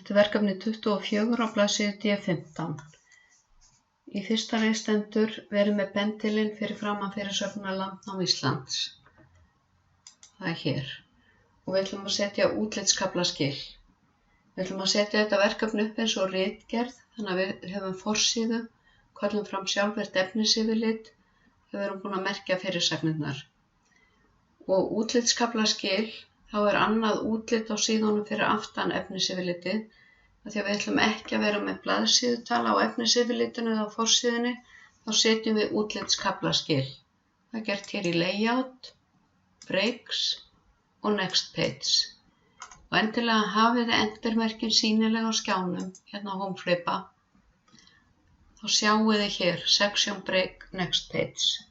Þetta er verkefni 24 á blaðsíðu D15. Í fyrsta rið stendur verið með pendilinn fyrir framan fyrirsögnina Landnám Íslands. Það er hér. Og við ætlum að setja útlitskaflaskil. Við ætlum að setja þetta verkefni upp eins og ritgerð, þannig að við höfum forsíðu, köllum fram sjálfvirkt efnisyfirlit þegar við erum búin að merkja fyrirsagnirnar. Og útlitskaflaskil, þá er annað útlit á síðunum fyrir aftan efnisyfirlitið, því að við ætlum ekki að vera með blaðsíðutala á efnisyfirlitinu eða á forsíðunni, þá setjum við útlitskaflaskil. Það er gert hér í Layout, Breaks og Next Page. Og endilega hafið þið entermerkin sýnilega á skjánum, hérna á Homeflipa. Þá sjáum við hér, Section Break, Next Page.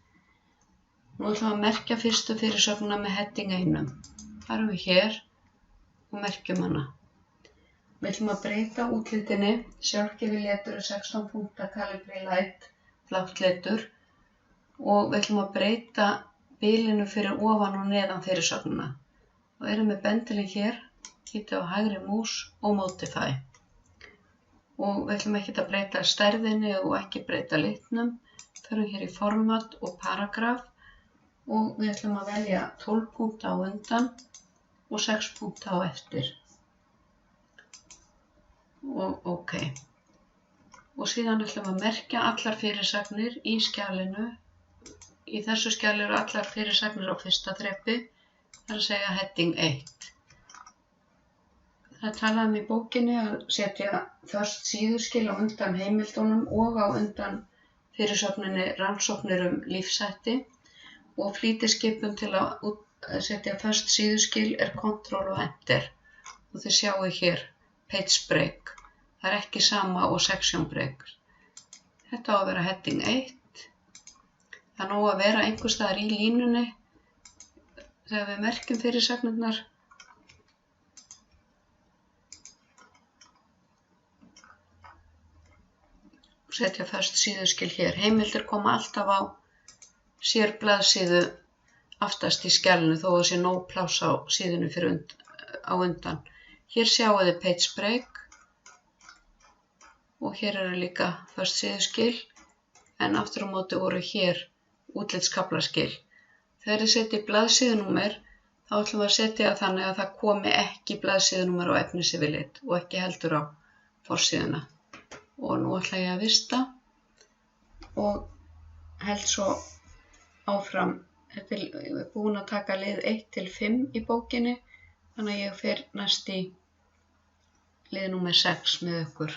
Nú ætlum við að merkja fyrstu fyrirsögnina með heading 1. Það erum við hér og merkjum hana. Við ætlum að breyta útlitinni, sjálfgefið letur 16 punkta kalibri light, flátt letur, og við ætlum að breyta bilinu fyrir ofan og neðan fyrirsögnina. Og erum við pendilinn hér, hittum á hægri mús og Modify. Og við ætlum ekki að breyta stærðinni og ekki breyta litnum. Förum hér í Format og Paragraf og við ætlum að velja 12 punkta á undan og 6 punkta á eftir. Og OK. Og síðan ætlum við að merkja allar fyrirsagnir í skjalinu. Í þessu skjali eru allar fyrirsagnir á fyrsta þrepi, það er að segja heading 1. Það er talað í bókinni að setja först síðuskil á undan heimildunum og á undan fyrirsögninni rannsóknir lífshætti og flýtiskipun til að setja först síðuskil er Ctrl og Enter. Og þið sjáu hér Page Break. Það er ekki sama og Section Break. Þetta á að vera heading 1. Það á að vera einhvers staðar í línunni þegar við merkjum fyrirsagnirnar. Setja först síðuskil hér. Heimildir koma alltaf á sér blaðsíðu aftast í skjalinu þó að sé nóg pláss á síðunni á undan. Hér sjáum við Page Break og hér eru líka först síðuskil en aftur á móti voru hér útlitskaflaskil. Þegar ég setji blaðsíðunúmer þá ætlum við að setja þannig að það komi ekki blaðsíðunúmer á efnisyfirlit og ekki heldur á forsíðuna. Og nú ætla ég að vista og held svo áfram. Þetta er búin að taka lið 1 til 5 í bókinni, þannig að ég fer næst í lið númer 6 með ykkur.